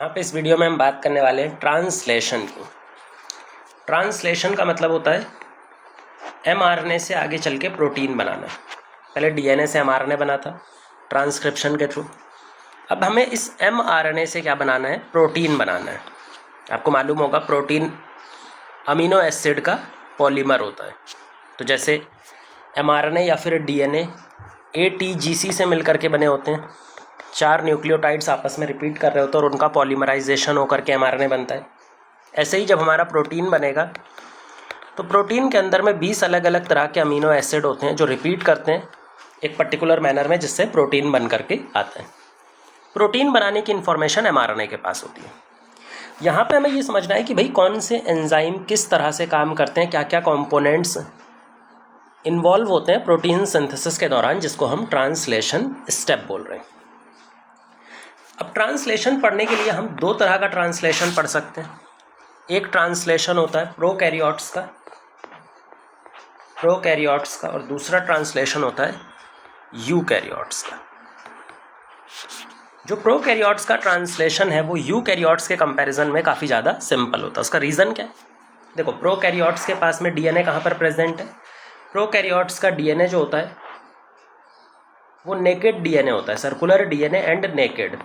यहाँ पे इस वीडियो में हम बात करने वाले हैं ट्रांसलेशन की। ट्रांसलेशन का मतलब होता है एमआरएनए से आगे चल के प्रोटीन बनाना। पहले डीएनए से एमआरएनए बना था ट्रांसक्रिप्शन के थ्रू। अब हमें इस एमआरएनए से क्या बनाना है? प्रोटीन बनाना है। आपको मालूम होगा प्रोटीन अमीनो एसिड का पॉलीमर होता है। तो जैसे एमआरएनए या फिर डीएनए एटीजीसी से मिलकर के बने होते हैं। 4 न्यूक्लियोटाइड्स आपस में रिपीट कर रहे होते हैं और उनका पॉलीमराइजेशन होकर के एमआरएनए बनता है। ऐसे ही जब हमारा प्रोटीन बनेगा तो प्रोटीन के अंदर में 20 अलग अलग तरह के अमीनो एसिड होते हैं जो रिपीट करते हैं एक पर्टिकुलर मैनर में, जिससे प्रोटीन बन करके आता है। प्रोटीन बनाने की इन्फॉर्मेशन एमआरएनए के पास होती है। यहाँ पे हमें ये समझना है कि भाई कौन से एंजाइम किस तरह से काम करते हैं, क्या क्या कंपोनेंट्स इन्वॉल्व होते हैं प्रोटीन सिंथेसिस के दौरान, जिसको हम ट्रांसलेशन स्टेप बोल रहे हैं। अब ट्रांसलेशन पढ़ने के लिए हम 2 तरह का ट्रांसलेशन पढ़ सकते हैं। एक ट्रांसलेशन होता है प्रोकैरियोट्स का और दूसरा ट्रांसलेशन होता है यूकैरियोट्स का। जो प्रोकैरियोट्स का ट्रांसलेशन है वो यूकैरियोट्स के कंपैरिजन में काफ़ी ज़्यादा सिंपल होता है। उसका रीज़न क्या है? देखो, प्रोकैरियोट्स के पास में डीएनए कहाँ पर प्रेजेंट है? प्रोकैरियोट्स का डीएनए जो होता है वो नेकेड डीएनए होता है, सर्कुलर डीएनए एंड नेकेड।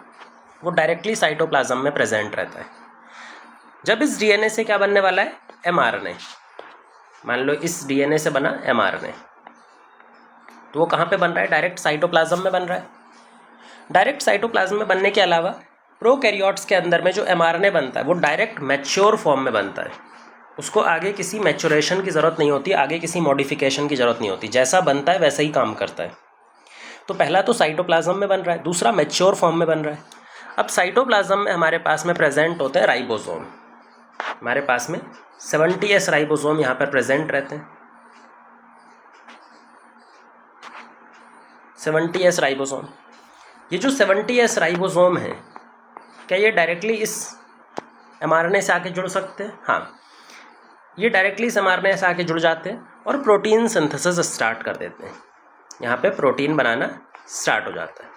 वो डायरेक्टली साइटोप्लाज्म में प्रेजेंट रहता है। जब इस डीएनए से क्या बनने वाला है? एमआरएनए। मान लो इस डीएनए से बना एमआरएनए, तो वो कहाँ पे बन रहा है? डायरेक्ट साइटोप्लाज्म में बन रहा है। डायरेक्ट साइटोप्लाज्म में बनने के अलावा प्रोकैरियोट्स के अंदर में जो एमआरएनए बनता है वो डायरेक्ट मैच्योर फॉर्म में बनता है। उसको आगे किसी मैच्योरेशन की ज़रूरत नहीं होती, आगे किसी मॉडिफिकेशन की ज़रूरत नहीं होती। जैसा बनता है वैसा ही काम करता है। तो पहला तो साइटोप्लाज्म में बन रहा है, दूसरा मैच्योर फॉर्म में बन रहा है। अब साइटोप्लाज्म में हमारे पास में प्रेजेंट होते हैं राइबोसोम। हमारे पास में 70S राइबोसोम यहाँ पर प्रेजेंट रहते हैं। 70S ribosome. ये जो 70S राइबोसोम है, क्या ये डायरेक्टली इस एमआरएनए से आके जुड़ सकते हैं? हाँ, ये डायरेक्टली इस एमआरएनए से आके जुड़ जाते हैं और प्रोटीन सिंथेसिस स्टार्ट कर देते हैं। यहाँ पे प्रोटीन बनाना स्टार्ट हो जाता है।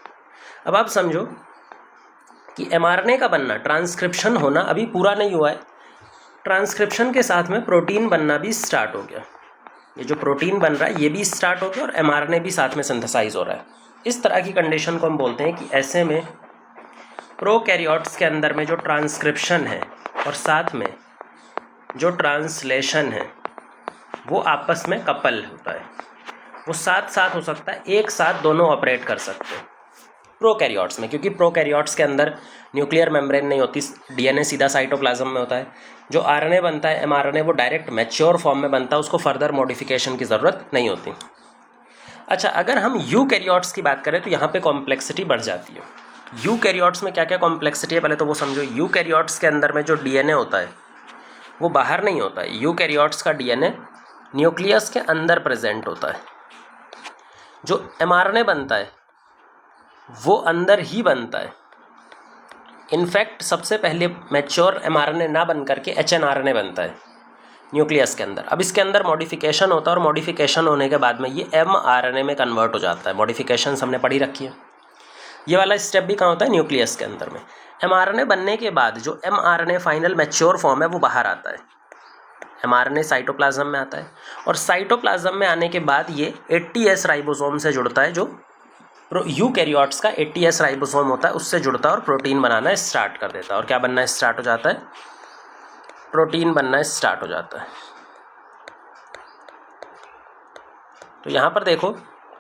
अब आप समझो कि एमआरएनए का बनना, ट्रांसक्रिप्शन होना अभी पूरा नहीं हुआ है। ट्रांसक्रिप्शन के साथ में प्रोटीन बनना भी स्टार्ट हो गया। ये जो प्रोटीन बन रहा है ये भी स्टार्ट हो गया और एमआरएनए भी साथ में सिंथेसाइज हो रहा है। इस तरह की कंडीशन को हम बोलते हैं कि ऐसे में प्रोकैरियोट्स के अंदर में जो ट्रांसक्रिप्शन है और साथ में जो ट्रांसलेशन है वो आपस में कपल होता है। वो साथ साथ हो सकता है, एक साथ दोनों ऑपरेट कर सकते हैं प्रोकैरियोट्स में, क्योंकि प्रोकैरियोट्स के अंदर न्यूक्लियर मेम्ब्रेन नहीं होती। डीएनए सीधा साइटोप्लाज्म में होता है। जो आरएनए बनता है, एमआरएनए, वो डायरेक्ट मैच्योर फॉर्म में बनता है। उसको फर्दर मॉडिफिकेशन की ज़रूरत नहीं होती। अच्छा, अगर हम यूकैरियोट्स की बात करें तो यहाँ पे कॉम्प्लेक्सिटी बढ़ जाती है। यूकैरियोट्स में क्या क्या कॉम्प्लेक्सिटी है पहले तो वो समझो। यूकैरियोट्स के अंदर में जो डीएनए होता है वो बाहर नहीं होता है। यूकैरियोट्स का डीएनए न्यूक्लियस के अंदर प्रेजेंट होता है। जो एमआरएनए बनता है वो अंदर ही बनता है। इनफैक्ट सबसे पहले मैच्योर एमआरएनए ना बन करके एचएनआरएनए बनता है न्यूक्लियस के अंदर। अब इसके अंदर मॉडिफिकेशन होता है और मॉडिफिकेशन होने के बाद में ये एमआरएनए में कन्वर्ट हो जाता है। मॉडिफिकेशन हमने पढ़ी रखी है। ये वाला स्टेप भी कहाँ होता है? न्यूक्लियस के अंदर में। एमआरएनए बनने के बाद जो एमआरएनए फाइनल मैच्योर फॉर्म है वो बाहर आता है। एमआरएनए साइटोप्लाज्म में आता है और साइटोप्लाज्म में आने के बाद ये 80S राइबोसोम से जुड़ता है। जो यूकैरियोट्स का 80S राइबोसोम होता है उससे जुड़ता है और प्रोटीन बनाना स्टार्ट कर देता है। और क्या बनना स्टार्ट हो जाता है? प्रोटीन बनना स्टार्ट हो जाता है। तो यहाँ पर देखो,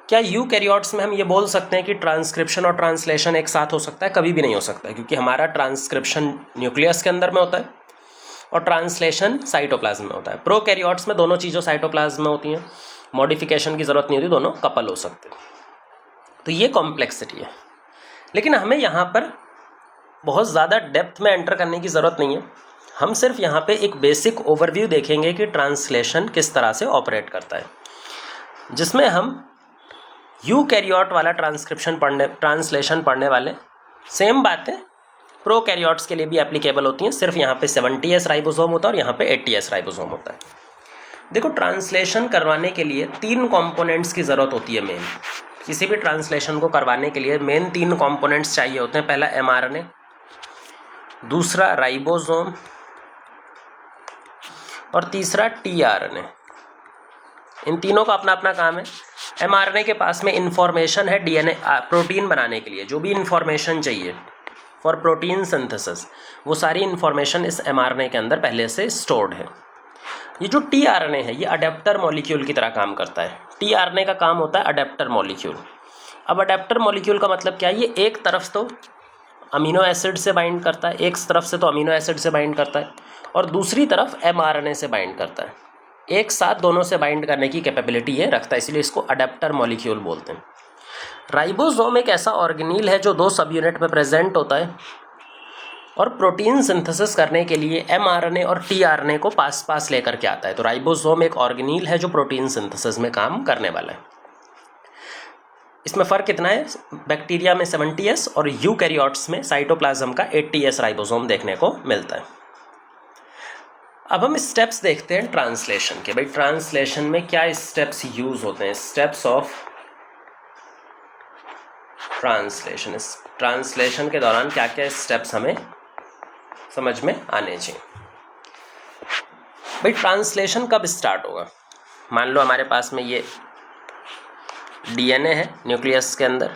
क्या यूकैरियोट्स में हम ये बोल सकते हैं कि ट्रांसक्रिप्शन और ट्रांसलेशन एक साथ हो सकता है? कभी भी नहीं हो सकता है, क्योंकि हमारा ट्रांसक्रिप्शन न्यूक्लियस के अंदर में होता है और ट्रांसलेशन साइटोप्लाज्म में होता है। प्रोकैरियोट्स में दोनों चीज़ों साइटोप्लाज्म में होती हैं, मॉडिफिकेशन की ज़रूरत नहीं होती, दोनों कपल हो सकते हैं। तो ये कॉम्प्लेक्सिटी है। लेकिन हमें यहाँ पर बहुत ज़्यादा डेप्थ में एंटर करने की ज़रूरत नहीं है। हम सिर्फ यहाँ पे एक बेसिक ओवरव्यू देखेंगे कि ट्रांसलेशन किस तरह से ऑपरेट करता है, जिसमें हम यूकैरियोट वाला ट्रांसलेशन पढ़ने वाले। सेम बातें प्रोकैरियोट्स के लिए भी एप्लीकेबल होती हैं। सिर्फ यहाँ पे 70S राइबोसोम होता है और यहाँ पे 80S राइबोसोम होता है। देखो, ट्रांसलेशन करवाने के लिए 3 कंपोनेंट्स की ज़रूरत होती है मेन। किसी भी ट्रांसलेशन को करवाने के लिए मेन 3 कंपोनेंट्स चाहिए होते हैं। पहला एमआरएनए, दूसरा राइबोसोम और तीसरा टीआरएनए। इन तीनों का अपना अपना काम है। एमआरएनए के पास में इंफॉर्मेशन है डीएनए प्रोटीन बनाने के लिए, जो भी इंफॉर्मेशन चाहिए फॉर प्रोटीन सिंथेसिस, वो सारी इंफॉर्मेशन इस एमआरएनए के अंदर पहले से स्टोर्ड है। ये जो टीआरएनए है ये अडेप्टर मॉलिक्यूल की तरह काम करता है। टीआरएनए का काम होता है अडेप्टर मॉलिक्यूल। अब अडेप्टर मॉलिक्यूल का मतलब क्या है, ये एक तरफ तो अमीनो एसिड से बाइंड करता है, एक तरफ से तो अमीनो एसिड से बाइंड करता है और दूसरी तरफ एमआरएनए से बाइंड करता है। एक साथ दोनों से बाइंड करने की कैपेबिलिटी ये रखता है, इसलिए इसको अडेप्टर मॉलिक्यूल बोलते हैं। राइबोसोम एक ऐसा ऑर्गेनील है जो 2 सब यूनिट में प्रेजेंट होता है और प्रोटीन सिंथेसिस करने के लिए एमआरएनए और टीआरएनए को पास पास लेकर के आता है। तो राइबोसोम एक ऑर्गेनील है जो प्रोटीन सिंथेसिस में काम करने वाला है। इसमें फ़र्क कितना है, बैक्टीरिया में 70S और यूकैरियोट्स में साइटोप्लाज्म का 80S राइबोसोम देखने को मिलता है। अब हम स्टेप्स देखते हैं ट्रांसलेशन के। भाई ट्रांसलेशन में क्या स्टेप्स यूज़ होते हैं, स्टेप्स ऑफ ट्रांसलेशन। इस ट्रांसलेशन के दौरान क्या क्या स्टेप्स हमें समझ में आने चाहिए। भाई ट्रांसलेशन कब स्टार्ट होगा, मान लो हमारे पास में ये डीएनए है न्यूक्लियस के अंदर,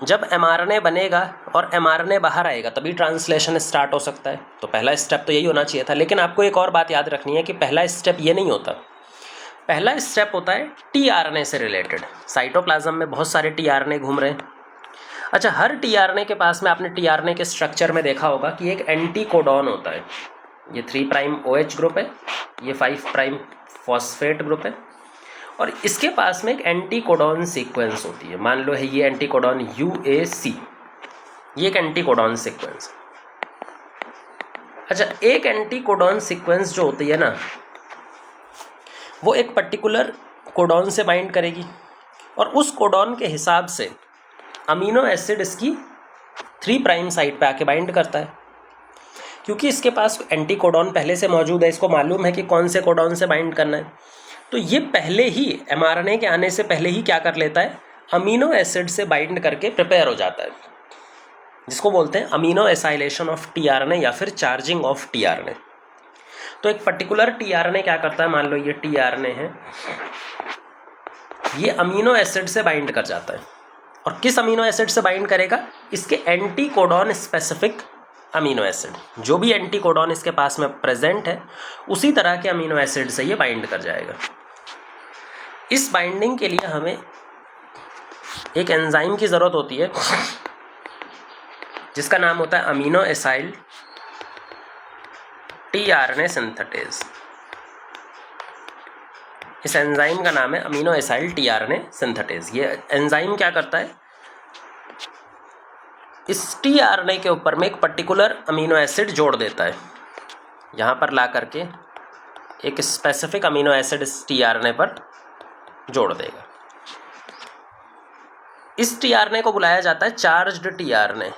जब एमआरएनए बनेगा और एमआरएनए बाहर आएगा तभी ट्रांसलेशन स्टार्ट हो सकता है। तो पहला स्टेप तो यही होना चाहिए था, लेकिन आपको एक और बात याद रखनी है कि पहला स्टेप ये नहीं होता। पहला स्टेप होता है टीआरएनए से रिलेटेड। साइटोप्लाज्म में बहुत सारे टीआरएनए घूम रहे हैं। अच्छा, हर टीआरएनए के पास में आपने टीआरएनए के स्ट्रक्चर में देखा होगा कि एक एंटी कोडॉन होता है। ये 3' OH ग्रुप है, ये 5' फॉस्फेट ग्रुप है और इसके पास में एक एंटी कोडॉन सीक्वेंस होती है। मान लो है ये एंटी कोडॉन UAC, ये एक एंटी कोडॉन सीक्वेंस। अच्छा, एक एंटी कोडॉन सीक्वेंस जो होती है ना, वो एक पर्टिकुलर कोडॉन से बाइंड करेगी और उस कोडॉन के हिसाब से अमीनो एसिड इसकी 3' साइड पे आके बाइंड करता है। क्योंकि इसके पास एंटी कोडॉन पहले से मौजूद है, इसको मालूम है कि कौन से कोडॉन से बाइंड करना है, तो ये पहले ही एमआरएनए के आने से पहले ही क्या कर लेता है, अमीनो एसिड से बाइंड करके प्रिपेयर हो जाता है, जिसको बोलते हैं अमीनो एसाइलेशन ऑफ टीआरएनए या फिर चार्जिंग ऑफ टीआरएनए। तो एक पर्टिकुलर टीआरएनए क्या करता है, मान लो ये टीआरएनए है, ये अमीनो एसिड से बाइंड कर जाता है। और किस अमीनो एसिड से बाइंड करेगा, इसके anti codon specific amino acid, जो भी एंटी कोडॉन इसके पास में प्रेजेंट है उसी तरह के अमीनो एसिड से ये बाइंड कर जाएगा। इस बाइंडिंग के लिए हमें एक एंजाइम की ज़रूरत होती है जिसका नाम होता है अमीनो एसाइल टीआरएनए सिंथेटेज। इस एंजाइम का नाम है अमीनो एसाइल टीआरएनए सिंथेटेज। ये एंजाइम क्या करता है, इस टीआरएनए के ऊपर में एक पर्टिकुलर अमीनो एसिड जोड़ देता है। यहाँ पर ला करके एक स्पेसिफिक अमीनो एसिड इस टीआरएनए पर जोड़ देगा। इस टीआरएनए को बुलाया जाता है charged tRNA.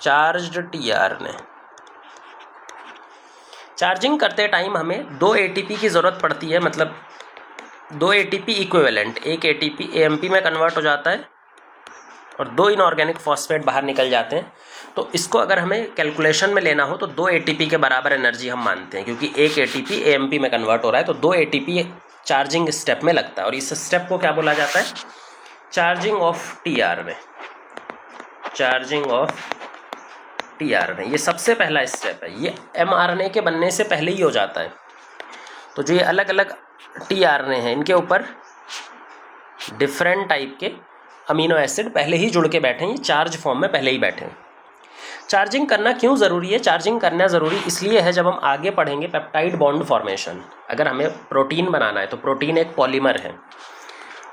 Charged tRNA charging करते टाइम हमें 2 ATP की ज़रूरत पड़ती है, मतलब 2 ATP इक्विवेलेंट। एक ATP AMP में कन्वर्ट हो जाता है और 2 इनऑर्गेनिक फॉस्फेट बाहर निकल जाते हैं। तो इसको अगर हमें कैलकुलेशन में लेना हो तो 2 ATP के बराबर एनर्जी हम मानते हैं, क्योंकि एक ATP AMP में कन्वर्ट हो रहा है, तो 2 ATP चार्जिंग स्टेप में लगता है और इस स्टेप को क्या बोला जाता है, charging of tRNA. Charging of tRNA ये सबसे पहला स्टेप है, ये एमआरएनए के बनने से पहले ही हो जाता है। तो जो ये अलग अलग टीआरएनए हैं इनके ऊपर डिफरेंट टाइप के अमीनो एसिड पहले ही जुड़ के बैठे हैं, ये चार्ज फॉर्म में पहले ही बैठे हैं। चार्जिंग करना क्यों ज़रूरी है, चार्जिंग करना ज़रूरी इसलिए है, जब हम आगे पढ़ेंगे पेप्टाइड बॉन्ड फॉर्मेशन, अगर हमें प्रोटीन बनाना है तो प्रोटीन एक पॉलीमर है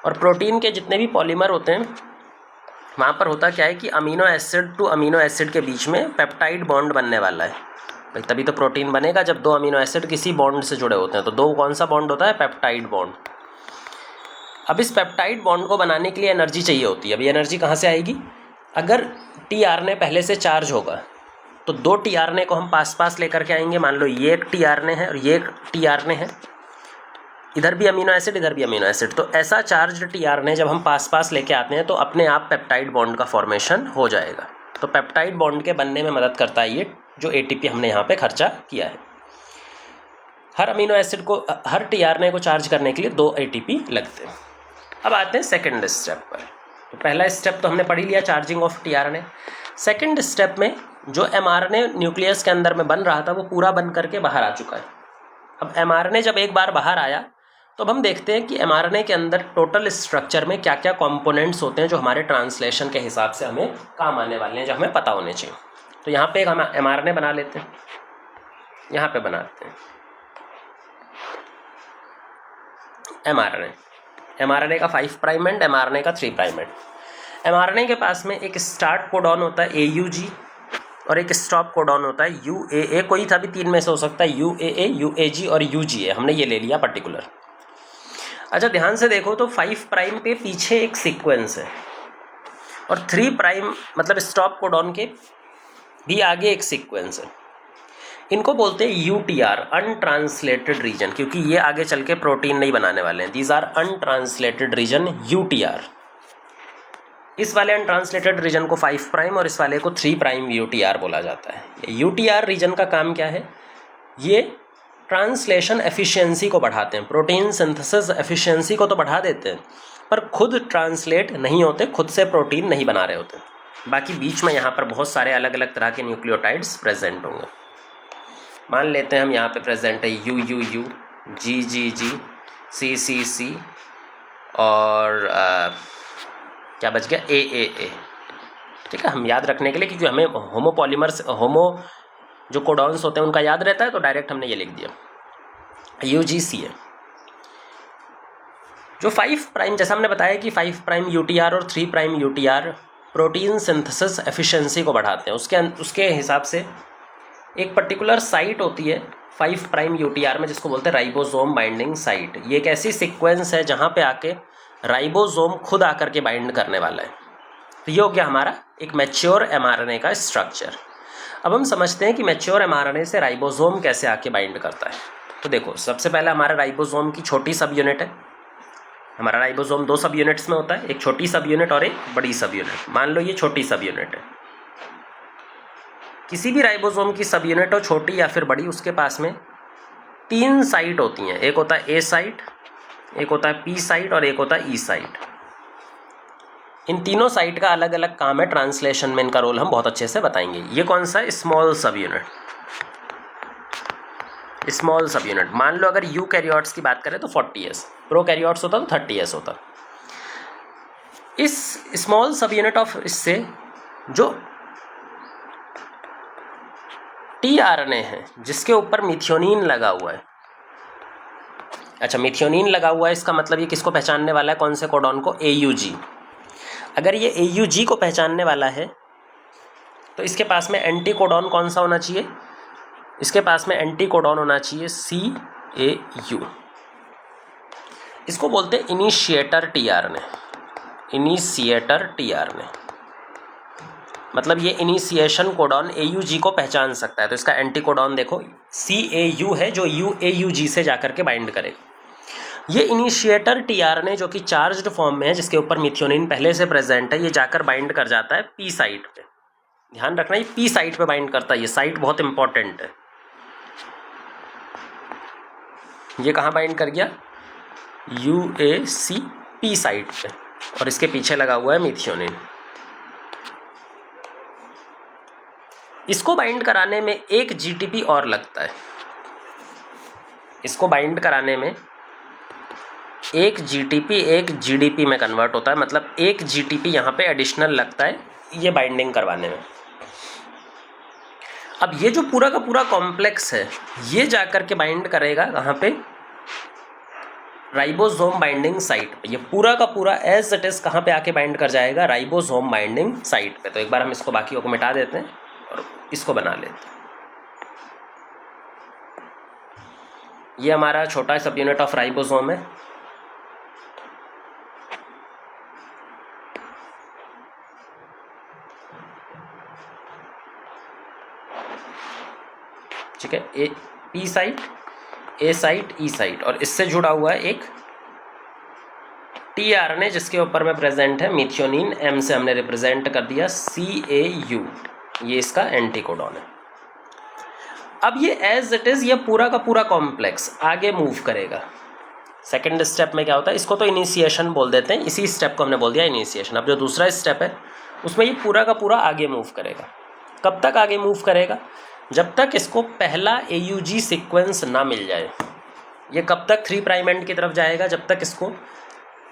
और प्रोटीन के जितने भी पॉलीमर होते हैं वहाँ पर होता क्या है कि amino acid to amino acid के बीच में पेप्टाइड बॉन्ड बनने वाला है। भाई तभी तो प्रोटीन बनेगा जब 2 अमीनो एसिड किसी बॉन्ड से जुड़े होते हैं। तो 2 कौन सा बॉन्ड होता है, पेप्टाइड बॉन्ड। अब इस पेप्टाइड बॉन्ड को बनाने के लिए एनर्जी चाहिए होती है। अब ये एनर्जी कहाँ से आएगी, अगर टीआरएनए पहले से चार्ज होगा तो 2 टीआरएनए को हम पास पास लेकर के आएंगे। मान लो ये एक टीआरएनए है और ये एक टीआरएनए है, इधर भी अमीनो एसिड, इधर भी अमीनो एसिड। तो ऐसा चार्ज टीआरएनए जब हम पास पास लेके आते हैं तो अपने आप पेप्टाइड बॉन्ड का फॉर्मेशन हो जाएगा। तो पेप्टाइड बॉन्ड के बनने में मदद करता है ये जो एटीपी हमने यहाँ पे खर्चा किया है। हर अमीनो एसिड को, हर टीआरएनए को चार्ज करने के लिए 2 एटीपी लगते हैं। अब आते हैं सेकेंड स्टेप पर। तो पहला स्टेप तो हमने पढ़ ही लिया, charging of tRNA. Second step में जो एमआरएनए न्यूक्लियस के अंदर में बन रहा था वो पूरा बन करके बाहर आ चुका है। अब एमआरएनए जब एक बार बाहर आया तो अब हम देखते हैं कि एमआरएनए के अंदर टोटल स्ट्रक्चर में क्या क्या कंपोनेंट्स होते हैं जो हमारे ट्रांसलेशन के हिसाब से हमें काम आने वाले हैं, जो हमें पता होने चाहिए। तो यहाँ पे एक हम एमआरएनए बना लेते हैं, यहाँ पे बनाते हैं एमआरएनए का 5 प्राइम एंड एमआरएनए का 3 प्राइम एंड। एमआरएनए के पास में एक स्टार्ट कोडॉन होता है AUG और एक स्टॉप कोडॉन होता है UAA। कोई था भी 3 में से हो सकता है, UAA, UAG और UGA। हमने ये ले लिया पर्टिकुलर। अच्छा ध्यान से देखो तो 5 प्राइम पे पीछे एक सीक्वेंस है और 3 प्राइम मतलब स्टॉप कोडॉन के भी आगे एक सीक्वेंस है। इनको बोलते हैं UTR, अनट्रांसलेटेड रीजन, क्योंकि ये आगे चल के प्रोटीन नहीं बनाने वाले हैं। These are untranslated region, UTR। इस वाले अनट्रांसलेटेड रीजन को 5 प्राइम और इस वाले को 3 प्राइम UTR बोला जाता है। UTR रीजन का काम क्या है? ये ट्रांसलेशन एफिशिएंसी को बढ़ाते हैं, प्रोटीन सिंथेसिस एफिशिएंसी को तो बढ़ा देते हैं पर खुद ट्रांसलेट नहीं होते, खुद से प्रोटीन नहीं बना रहे होते। बाकी बीच में यहाँ पर बहुत सारे अलग अलग तरह के न्यूक्लियोटाइड्स प्रेजेंट होंगे। मान लेते हैं हम यहाँ पे प्रेजेंट है UUU, GGG, CCC और क्या बच गया AAA। ठीक है, हम याद रखने के लिए, क्योंकि हमें होमोपॉलीमर्स जो कोडॉन्स होते हैं उनका याद रहता है तो डायरेक्ट हमने ये लिख दिया UGCA। जो 5 प्राइम, जैसा हमने बताया कि 5 प्राइम UTR और 3 prime UTR protein synthesis efficiency को बढ़ाते हैं। उसके हिसाब से एक पर्टिकुलर साइट होती है 5 प्राइम UTR में जिसको बोलते हैं राइबोसोम बाइंडिंग साइट। ये एक ऐसी सीक्वेंस है जहाँ पे आके राइबोसोम खुद आकर के बाइंड करने वाला है। तो ये हो गया हमारा एक मैच्योर एमआरएनए का स्ट्रक्चर। अब हम समझते हैं कि मैच्योर एमआरएनए से राइबोसोम कैसे आके बाइंड करता है। तो देखो, सबसे पहले हमारा राइबोसोम की छोटी सब यूनिट है। हमारा राइबोसोम 2 सब यूनिट्स में होता है, एक छोटी सब यूनिट और एक बड़ी सब यूनिट। मान लो ये छोटी सब यूनिट है। किसी भी राइबोसोम की सब यूनिट हो, छोटी या फिर बड़ी, उसके पास में 3 साइट होती हैं। एक होता है A साइट, एक होता है P साइट और एक होता है E साइट। इन तीनों साइट का अलग अलग काम है, ट्रांसलेशन में इनका रोल हम बहुत अच्छे से बताएंगे। ये कौन सा है? स्मॉल सब यूनिट। स्मॉल सब यूनिट, मान लो अगर यूकैरियोट्स की बात करें तो 40S, प्रोकैरियोट्स होता तो 30S होता। इस स्मॉल सब यूनिट ऑफ इससे जो टीआरएनए है जिसके ऊपर मिथियोनिन लगा हुआ है। अच्छा, मिथियोनिन लगा हुआ है, इसका मतलब ये किसको पहचानने वाला है? कौन से कोडॉन को? AUG। अगर ये AUG को पहचानने वाला है तो इसके पास में एंटी कोडॉन कौन सा होना चाहिए? इसके पास में एंटी कोडॉन होना चाहिए CAU। इसको बोलते हैं इनिशिएटर टीआरएनए। इनिशिएटर टीआरएनए मतलब ये इनिशिएशन कोडॉन AUG को पहचान सकता है। तो इसका एंटी कोडॉन देखो CAU है जो UAUG से जाकर के बाइंड करेगा। ये इनिशिएटर टीआरएनए जो कि चार्ज्ड फॉर्म में है, जिसके ऊपर मिथियोनिन पहले से प्रेजेंट है, ये जाकर बाइंड कर जाता है P साइट पे। ध्यान रखना, ये P साइट पे बाइंड करता है। ये साइट बहुत इंपॉर्टेंट है। ये कहाँ बाइंड कर गया? UAC P साइट पे, और इसके पीछे लगा हुआ है मिथियोनिन। इसको बाइंड कराने में एक GTP और लगता है। इसको बाइंड कराने में एक GTP एक GDP में कन्वर्ट होता है, मतलब एक GTP यहाँ पे एडिशनल लगता है ये बाइंडिंग करवाने में। अब ये जो पूरा का पूरा कॉम्प्लेक्स है ये जाकर के बाइंड करेगा कहाँ पे? राइबोसोम बाइंडिंग साइट पे। ये पूरा का पूरा एज इट इज कहाँ पे आके बाइंड कर जाएगा? राइबोसोम बाइंडिंग साइट पे। तो एक बार हम इसको बाकियों को मिटा देते हैं और इसको बना लेते हैं। ये हमारा छोटा सब यूनिट ऑफ राइबोसोम है। ठीक है, P साइट, ए साइट ई साइट, और इससे जुड़ा हुआ है एक टीआरएनए जिसके ऊपर में प्रेजेंट है मिथियोनिन, एम से हमने रिप्रेजेंट कर दिया CAU, ये इसका एंटी कोडॉन है। अब ये एज इट इज़ ये पूरा का पूरा कॉम्प्लेक्स आगे मूव करेगा। सेकेंड स्टेप में क्या होता है, इसको तो इनिशिएशन बोल देते हैं, इसी स्टेप को हमने बोल दिया इनिशिएशन। अब जो दूसरा स्टेप है उसमें ये पूरा का पूरा आगे मूव करेगा। कब तक आगे मूव करेगा? जब तक इसको पहला AUG सीक्वेंस ना मिल जाए। ये कब तक 3' एंड की तरफ जाएगा? जब तक इसको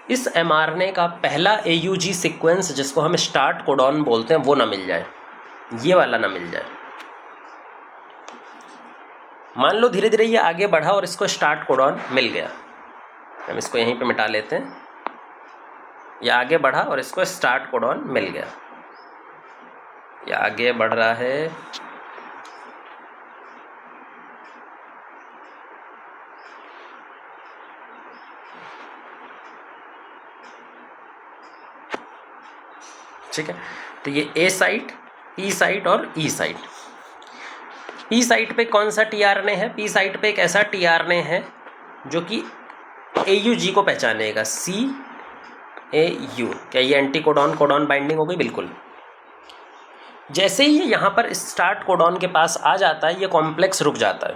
इस mRNA का पहला AUG सीक्वेंस जिसको हम स्टार्ट कोडॉन बोलते हैं वो ना मिल जाए, ये वाला ना मिल जाए। मान लो धीरे धीरे ये आगे बढ़ा और इसको स्टार्ट कोडॉन मिल गया, हम इसको यहीं पे मिटा लेते हैं। ये आगे बढ़ा और इसको स्टार्ट कोडॉन मिल गया, ये आगे बढ़ रहा है, ठीक है। तो ये ए साइट, पी साइट और ई साइट। पी साइट पे कौन सा टीआरएनए है? पी साइट पे एक ऐसा टीआरएनए है जो कि AUG को पहचानेगा, CAU। क्या ये एंटी कोडॉन कोडॉन बाइंडिंग हो गई? बिल्कुल। जैसे ही ये यहाँ पर स्टार्ट कोडॉन के पास आ जाता है, ये कॉम्प्लेक्स रुक जाता है,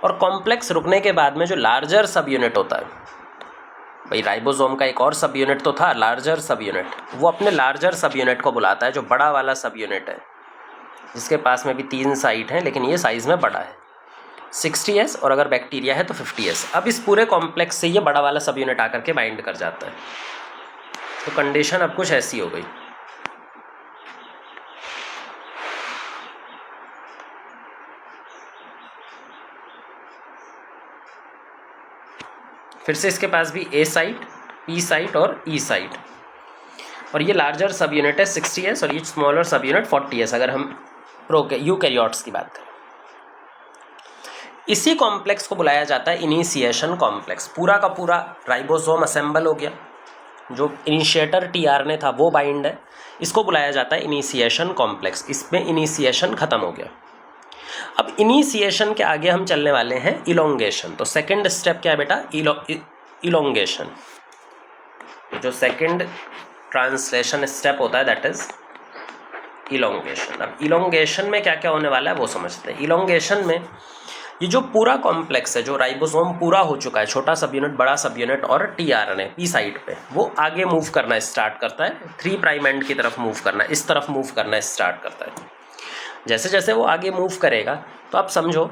और कॉम्प्लेक्स रुकने के बाद में जो लार्जर सब यूनिट होता है, भाई राइबोसोम का एक और सब यूनिट तो था लार्जर सब यूनिट, वो अपने लार्जर सब यूनिट को बुलाता है, जो बड़ा वाला सब यूनिट है, जिसके पास में भी 3 साइट हैं लेकिन ये साइज़ में बड़ा है, 60S, और अगर बैक्टीरिया है तो 50S। अब इस पूरे कॉम्प्लेक्स से ये बड़ा वाला सब यूनिट आकर के बाइंड कर जाता है। तो कंडीशन अब कुछ ऐसी हो गई, फिर से इसके पास भी ए साइट, पी साइट और ई साइट, और ये लार्जर सब यूनिट है 60S और ये स्मॉलर सब यूनिट 40S, अगर हम यूकैरियोट्स की बात करें। इसी कॉम्प्लेक्स को बुलाया जाता है इनिशिएशन कॉम्प्लेक्स। पूरा का पूरा राइबोसोम असेंबल हो गया, जो इनिशिएटर टीआरएनए था वो बाइंड है, इसको बुलाया जाता है इनिशिएशन कॉम्प्लेक्स। इसमें इनिशिएशन खत्म हो गया। अब इनिशिएशन के आगे हम चलने वाले हैं इलोंगेशन। तो सेकंड स्टेप क्या है बेटा? इलोंगेशन। जो सेकंड ट्रांसलेशन स्टेप होता है दैट इज इलोंगेशन। अब इलोंगेशन में क्या क्या होने वाला है वो समझते हैं। इलोंगेशन में ये जो पूरा कॉम्प्लेक्स है, जो राइबोसोम पूरा हो चुका है, छोटा सब यूनिट, बड़ा सब यूनिट और टीआरएनए पी साइड पे, वो आगे मूव करना स्टार्ट करता है, 3' एंड की तरफ मूव करना, इस तरफ मूव करना स्टार्ट करता है। जैसे जैसे वो आगे मूव करेगा तो आप समझो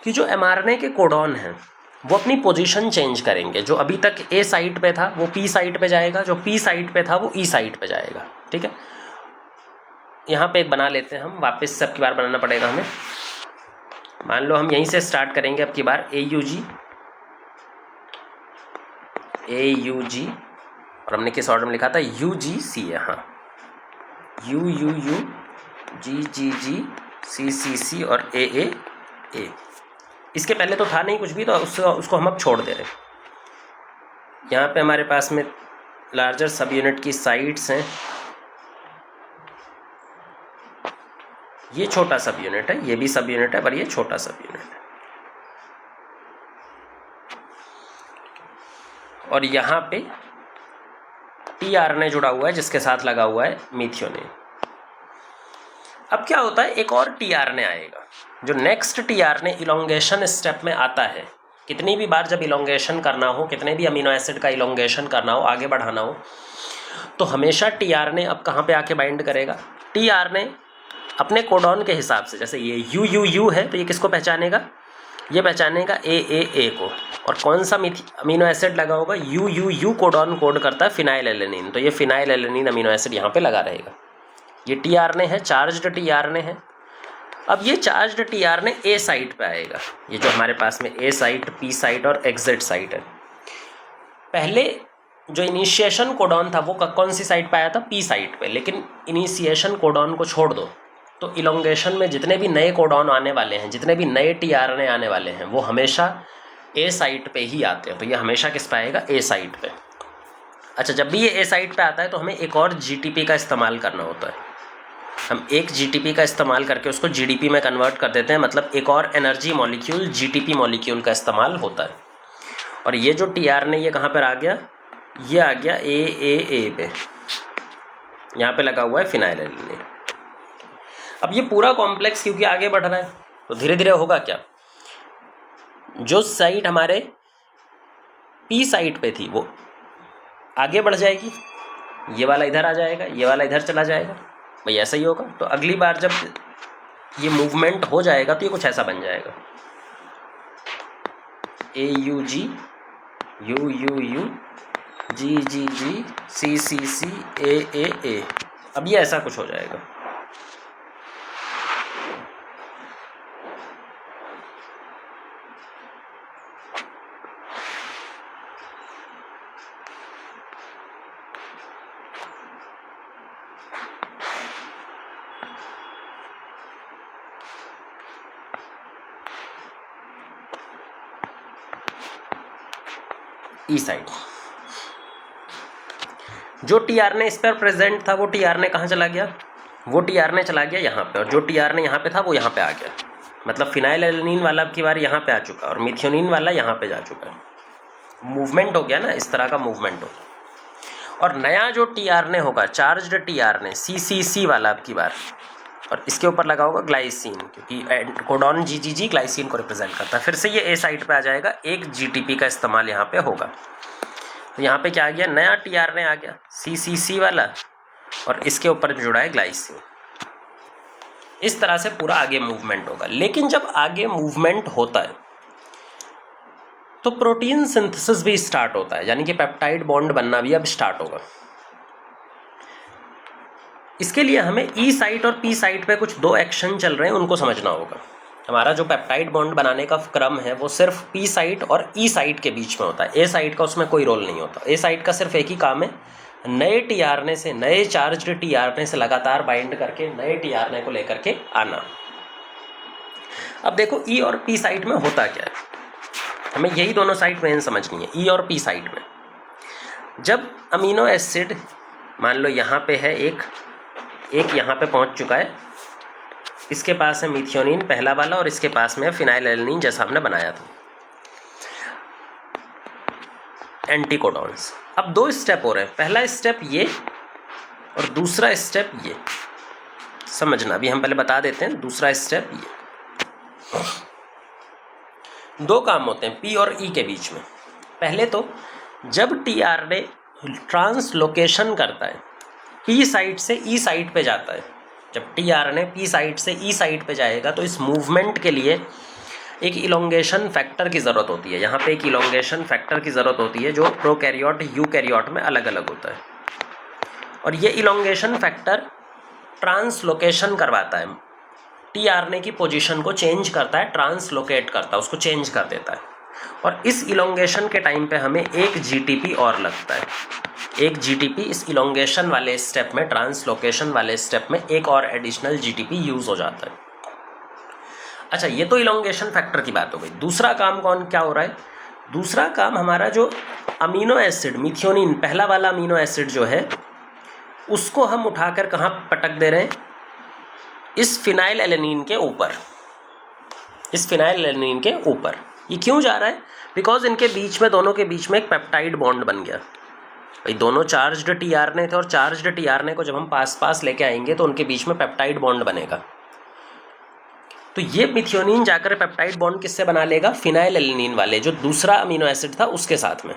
कि जो mRNA के कोडॉन हैं वो अपनी पोजीशन चेंज करेंगे। जो अभी तक ए साइट पे था वो पी साइट पे जाएगा, जो पी साइट पे था वो ई साइट पे जाएगा, ठीक है। यहाँ पे एक बना लेते हैं हम, वापस से अब की बार बनाना पड़ेगा हमें। मान लो हम यहीं से स्टार्ट करेंगे अब की बार, AUG, और हमने किस ऑर्डर में लिखा था? UGC है, हाँ, UUU, GGG, CCC और AAA। इसके पहले तो था नहीं कुछ भी, तो उसको हम अब छोड़ दे रहे हैं। यहाँ पे हमारे पास में लार्जर सब यूनिट की साइट्स हैं, ये छोटा सब यूनिट है, ये भी सब यूनिट है पर ये छोटा सब यूनिट है, और यहाँ पे टीआरएनए जुड़ा हुआ है जिसके साथ लगा हुआ है मिथियोनिन। अब क्या होता है, एक और टीआरएनए आएगा। जो नेक्स्ट टीआरएनए इलोंगेशन स्टेप में आता है, कितनी भी बार जब इलोंगेशन करना हो, कितने भी अमीनो एसिड का इलोंगेशन करना हो, आगे बढ़ाना हो, तो हमेशा टीआरएनए अब कहाँ पे आके बाइंड करेगा? टीआरएनए अपने कोडॉन के हिसाब से, जैसे ये UUU है तो ये किसको पहचानेगा? ये पहचानेगा AAA को। और कौन सा अमीनो एसिड लगा होगा? UUU कोडॉन कोड करता है फिनाइलएलेनिन, तो ये फिनाइलएलेनिन अमीनो एसिड यहाँ पे लगा रहेगा। ये टीआरएनए है, चार्ज्ड टीआरएनए है। अब ये चार्ज्ड टीआरएनए ए साइट पे आएगा, ये जो हमारे पास में ए साइट, पी साइट और एग्जिट साइट है। पहले जो इनिशिएशन कोडॉन था वो कौन सी साइट पे आया था? पी साइट पे। लेकिन इनिशिएशन कोडॉन को छोड़ दो तो इलोंगेशन में जितने भी नए कोडॉन आने वाले हैं, जितने भी नए टीआरएनए आने वाले हैं, वो हमेशा ए साइट पे ही आते हैं। तो ये हमेशा किस पे आएगा? ए साइट पे। अच्छा, जब भी ये ए साइट पे आता है तो हमें एक और GTP का इस्तेमाल करना होता है। हम एक जीटीपी का इस्तेमाल करके उसको जीडीपी में कन्वर्ट कर देते हैं, मतलब एक और एनर्जी मॉलिक्यूल जीटीपी मॉलिक्यूल का इस्तेमाल होता है। और ये जो टीआरएनए ये कहाँ पर आ गया, ये आ गया ए पे, यहाँ पे लगा हुआ है फिनाइलएलनिन। अब ये पूरा कॉम्प्लेक्स क्योंकि आगे बढ़ रहा है तो धीरे धीरे होगा क्या, जो साइट हमारे पी साइट पे थी वो आगे बढ़ जाएगी, ये वाला इधर आ जाएगा, ये वाला इधर चला जाएगा, भाई ऐसा ही होगा। तो अगली बार जब ये मूवमेंट हो जाएगा तो ये कुछ ऐसा बन जाएगा, AUG UUU GGG CCC AAA। अब ये ऐसा कुछ हो जाएगा। ई साइड जो टीआरएनए इस पर प्रेजेंट था वो टीआरएनए कहाँ चला गया, वो टीआरएनए चला गया यहाँ पे, और जो टीआरएनए यहाँ पे था वो यहाँ पे आ गया। मतलब फिनाइलएलनिन वाला अब की बार यहाँ पे आ चुका और मिथियोनिन वाला यहाँ पे जा चुका है। मूवमेंट हो गया ना, इस तरह का मूवमेंट हो। और नया जो टीआरएनए होगा चार्ज्ड टीआरएनए CCC वाला अब की बार, और इसके ऊपर लगा होगा ग्लाइसिन, क्योंकि कोडॉन GGG ग्लाइसिन को रिप्रेजेंट करता है। फिर से ये ए साइट पे आ जाएगा, एक जीटीपी का इस्तेमाल यहाँ पे होगा। तो यहाँ पे क्या आ गया, नया टीआरएनए आ गया CCC वाला, और इसके ऊपर जुड़ा है ग्लाइसिन। इस तरह से पूरा आगे मूवमेंट होगा। लेकिन जब आगे मूवमेंट होता है तो प्रोटीन सिंथेसिस भी स्टार्ट होता है, यानी कि पेप्टाइड बॉन्ड बनना भी अब स्टार्ट होगा। इसके लिए हमें ई साइट और पी साइट पे कुछ दो एक्शन चल रहे हैं, उनको समझना होगा। हमारा जो पेप्टाइड बॉन्ड बनाने का क्रम है वो सिर्फ पी साइट और ई साइट के बीच में होता है, ए साइट का उसमें कोई रोल नहीं होता। ए साइट का सिर्फ एक ही काम है, नए टीआरएनए से, नए चार्ज्ड टीआरएनए से लगातार बाइंड करके नए टीआरएनए को लेकर के आना। अब देखो ई और पी साइट में होता क्या है, हमें यही दोनों साइट मेन समझनी है। ई और पी साइट में जब अमीनो एसिड मान लो यहाँ पे है, एक यहाँ पे पहुँच चुका है, इसके पास है मिथियोनिन पहला वाला और इसके पास में है फिनाइलएलनिन जैसा हमने बनाया था, एंटीकोडॉन्स। अब दो स्टेप हो रहे हैं, पहला स्टेप ये और दूसरा स्टेप ये, समझना भी हम पहले बता देते हैं। दूसरा स्टेप ये, दो काम होते हैं पी और ई के बीच में। पहले तो जब टीआरएनए ट्रांसलोकेशन करता है, पी साइट से ई साइट पे जाता है, जब टीआरएनए पी साइट से ई साइट पे जाएगा तो इस मूवमेंट के लिए एक इलोंगेशन फैक्टर की ज़रूरत होती है। यहाँ पे एक इलोंगेशन फैक्टर की ज़रूरत होती है जो प्रोकैरियोट यूकैरियोट में अलग अलग होता है, और ये इलोंगेशन फैक्टर ट्रांसलोकेशन करवाता है, टीआरएनए की पोजीशन को चेंज करता है, ट्रांसलोकेट करता है, उसको चेंज कर देता है। और इस इलोंगेशन के टाइम पे हमें एक जीटीपी और लगता है, एक जीटीपी इस इलोंगेशन वाले स्टेप में, ट्रांसलोकेशन वाले स्टेप में एक और एडिशनल जीटीपी यूज़ हो जाता है। अच्छा, ये तो इलोंगेशन फैक्टर की बात हो गई। दूसरा काम क्या हो रहा है, दूसरा काम हमारा जो अमीनो एसिड मिथियोनिन पहला वाला अमीनो एसिड जो है उसको हम उठाकर कहाँ पटक दे रहे हैं, इस फिनाइलएलनिन के ऊपर, इस फिनाइलएलनिन के ऊपर। ये क्यों जा रहा है, बिकॉज इनके बीच में, दोनों के बीच में एक पेप्टाइड बॉन्ड बन गया। भाई दोनों चार्ज्ड टीआरएनए थे और चार्ज्ड टीआरएनए को जब हम पास लेके आएंगे तो उनके बीच में पेप्टाइड बॉन्ड बनेगा। तो ये मिथियोनिन जाकर पेप्टाइड बॉन्ड किससे बना लेगा, फिनाइलएलनिन वाले जो दूसरा अमीनो एसिड था उसके साथ में।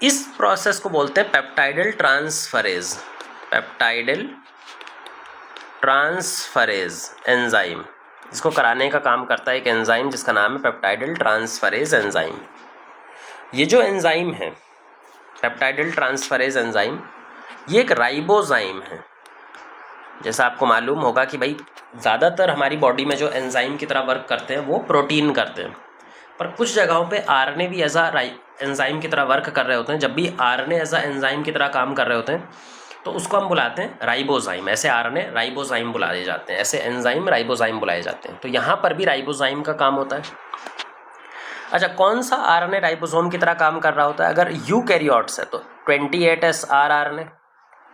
इस प्रोसेस को बोलते हैं peptidyl transferase, peptidyl transferase enzyme. इसको कराने का काम करता है एक एंजाइम जिसका नाम है पेप्टाइडल ट्रांसफरेज एंजाइम। ये जो एंजाइम है पेप्टाइडल ट्रांसफरेज एंजाइम, ये एक राइबोजाइम है। जैसा आपको मालूम होगा कि भाई ज़्यादातर हमारी बॉडी में जो एंजाइम की तरह वर्क करते हैं वो प्रोटीन करते हैं, पर कुछ जगहों पे आरएनए भी एज आ एंजाइम की तरह वर्क कर रहे होते हैं। जब भी आरएनए एज आ एंजाइम की तरह काम कर रहे होते हैं तो उसको हम बुलाते हैं राइबोजाइम। ऐसे आरएनए राइबोजाइम बुलाए जाते हैं, ऐसे एंजाइम राइबोजाइम बुलाए जाते हैं। तो यहाँ पर भी राइबोजाइम का काम होता है। अच्छा, कौन सा आरएनए राइबोसोम की तरह काम कर रहा होता है? अगर यूकैरियोट्स है तो 28S आरएनए,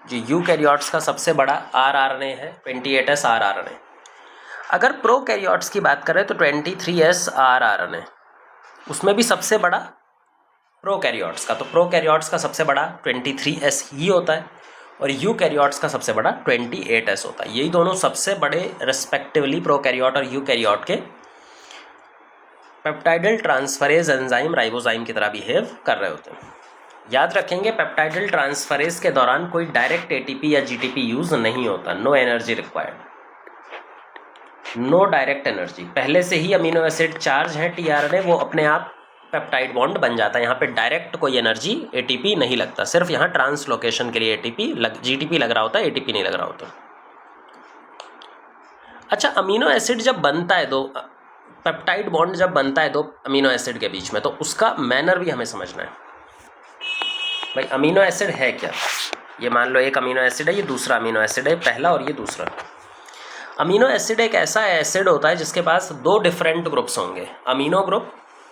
जो यूकैरियोट्स का सबसे बड़ा rRNA है 28S rRNA। अगर प्रोकैरियोट्स की बात करें तो 23S rRNA, उसमें भी सबसे बड़ा प्रोकैरियोट्स का, तो प्रोकैरियोट्स का सबसे बड़ा 23S ही होता है और यूकैरियोट्स का सबसे बड़ा 28S होता है। यही दोनों सबसे बड़े रेस्पेक्टिवली प्रोकैरियोट और यूकैरियोट के पेप्टाइडल ट्रांसफरेज एंजाइम राइबोजाइम की तरह बिहेव कर रहे होते हैं। याद रखेंगे पेप्टाइडल ट्रांसफरेज के दौरान कोई डायरेक्ट एटीपी या जीटीपी यूज नहीं होता, no energy required, no direct energy. पहले से ही अमीनो एसिड चार्ज है टीआरएनए, वो अपने आप पेप्टाइड बॉन्ड बन जाता है। यहाँ पे डायरेक्ट कोई एनर्जी एटीपी नहीं लगता, सिर्फ यहाँ ट्रांसलोकेशन के लिए जीटीपी लग रहा होता है, एटीपी नहीं लग रहा होता। अच्छा, अमीनो एसिड जब बनता है दो पेप्टाइड बॉन्ड जब बनता है दो अमीनो एसिड के बीच में, तो उसका मैनर भी हमें समझना है। भाई अमीनो एसिड है क्या, ये मान लो एक अमीनो एसिड है, ये दूसरा अमीनो एसिड है, पहला और ये दूसरा। अमीनो एसिड एक ऐसा एसिड होता है जिसके पास दो डिफरेंट ग्रुप्स होंगे, अमीनो ग्रुप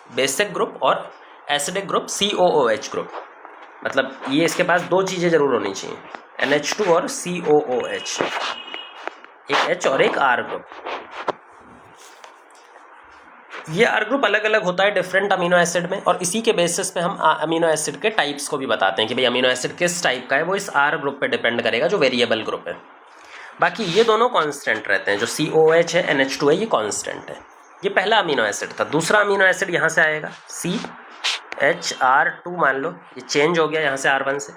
बेसिक ग्रुप और एसिडिक ग्रुप COOH ग्रुप। मतलब ये इसके पास दो चीज़ें जरूर होनी चाहिए, NH2 और COOH, एक H और एक R ग्रुप। ये R ग्रुप अलग अलग होता है डिफरेंट अमीनो एसिड में, और इसी के बेसिस पे हम अमीनो एसिड के टाइप्स को भी बताते हैं कि भाई अमीनो एसिड किस टाइप का है, वो इस R ग्रुप पे डिपेंड करेगा जो वेरिएबल ग्रुप है। बाकी ये दोनों कांस्टेंट रहते हैं, जो COOH है NH2 है ये कांस्टेंट है। ये पहला अमीनो एसिड था। दूसरा अमीनो एसिड यहाँ से आएगा CHR2 मान लो, ये चेंज हो गया यहाँ से R1 से,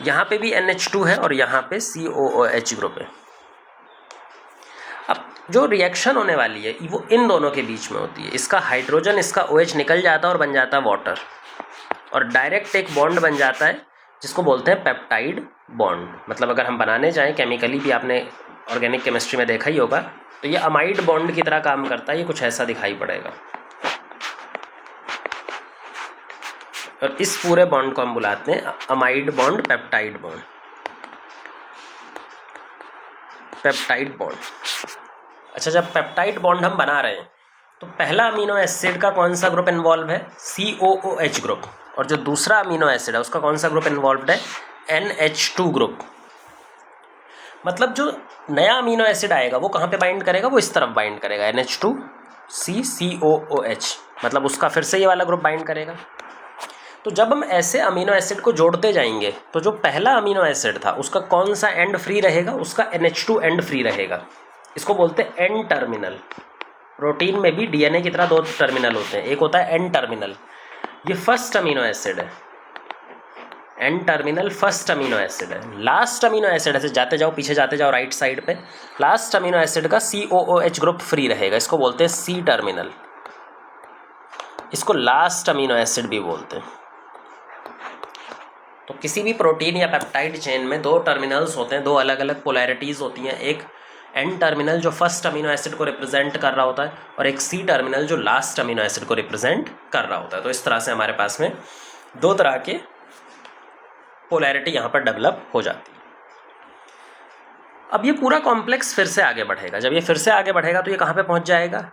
यहाँ पे भी NH2 है और यहाँ पे COOH ग्रुप है। अब जो रिएक्शन होने वाली है वो इन दोनों के बीच में होती है, इसका हाइड्रोजन इसका OH निकल जाता है और बन जाता है वाटर, और डायरेक्ट एक बॉन्ड बन जाता है जिसको बोलते हैं पेप्टाइड बॉन्ड। मतलब अगर हम बनाने जाएं केमिकली भी, आपने ऑर्गेनिक केमिस्ट्री में देखा ही होगा, तो ये अमाइड बॉन्ड की तरह काम करता है, ये कुछ ऐसा दिखाई पड़ेगा। और इस पूरे बॉन्ड को हम बुलाते हैं amide bond, peptide bond, peptide bond. अच्छा, जब पेप्टाइड बॉन्ड हम बना रहे हैं तो पहला अमीनो एसिड का कौन सा ग्रुप इन्वॉल्व है, COOH ग्रुप, और जो दूसरा अमीनो एसिड है उसका कौन सा ग्रुप इन्वॉल्व है, NH2 ग्रुप। मतलब जो नया अमीनो एसिड आएगा वो कहाँ पे बाइंड करेगा, वो इस तरफ बाइंड करेगा, NH2COOH, मतलब उसका फिर से ये वाला ग्रुप बाइंड करेगा। तो जब हम ऐसे अमीनो एसिड को जोड़ते जाएंगे तो जो पहला अमीनो एसिड था उसका कौन सा एंड फ्री रहेगा, उसका NH2 एंड फ्री रहेगा। इसको बोलते हैं एन टर्मिनल। प्रोटीन में भी DNA की तरह दो टर्मिनल होते हैं, एक होता है एन टर्मिनल, ये फर्स्ट अमीनो एसिड है, N terminal first amino acid है। लास्ट अमीनो एसिड ऐसे जाते जाओ, पीछे जाते जाओ राइट साइड पे, लास्ट अमीनो एसिड का COOH ग्रुप फ्री रहेगा, इसको बोलते हैं C टर्मिनल, इसको लास्ट अमीनो एसिड भी बोलते हैं। तो किसी भी प्रोटीन या पेप्टाइड चेन में दो टर्मिनल्स होते हैं, दो अलग अलग पोलैरिटीज़ होती हैं, एक एन टर्मिनल जो फर्स्ट अमीनो एसिड को रिप्रेजेंट कर रहा होता है और एक C टर्मिनल जो लास्ट अमीनो एसिड को रिप्रेजेंट कर रहा होता है। तो इस तरह से हमारे पास में दो तरह के पोलैरिटी यहाँ पर डेवलप हो जाती है। अब ये पूरा कॉम्प्लेक्स फिर से आगे बढ़ेगा। जब ये फिर से आगे बढ़ेगा तो ये कहाँ पे पहुँच जाएगा,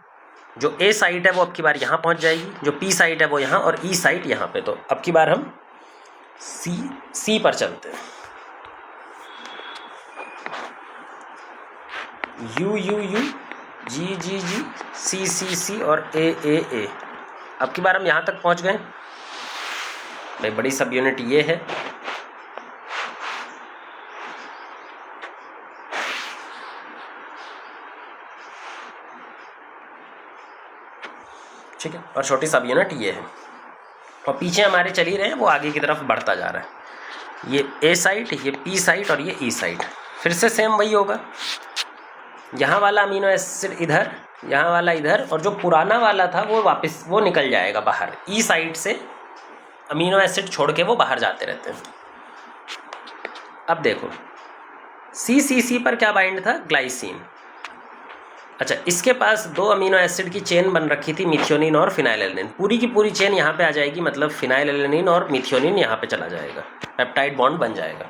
जो A साइट है वो अब की बार यहाँ पहुँच जाएगी, जो P साइट है वो यहाँ, और E साइट यहाँ पे। तो अब की बार हम C पर चलते हैं। U G C और A। अब की बार हम यहाँ तक पहुँच गए भाई, बड़ी सब यूनिट ये है। ठीक है, और छोटी सब यूनिट ये है, और पीछे हमारे चल ही रहे हैं, वो आगे की तरफ बढ़ता जा रहा है। ये A साइट, ये P साइट और ये E साइट। फिर से सेम वही होगा, यहाँ वाला अमीनो एसिड इधर, यहाँ वाला इधर, और जो पुराना वाला था वो वापस वो निकल जाएगा बाहर। E साइड से अमीनो एसिड छोड़ के वो बाहर जाते रहते हैं। अब देखो C पर क्या बाइंड था, ग्लाइसिन। अच्छा, इसके पास दो अमीनो एसिड की चेन बन रखी थी, मिथियोनिन और फिनाइलएलेनिन। पूरी की पूरी चेन यहाँ पे आ जाएगी, मतलब फिनाइलएलेनिन और मिथियोनिन यहाँ पे चला जाएगा, पेप्टाइड बॉन्ड बन जाएगा।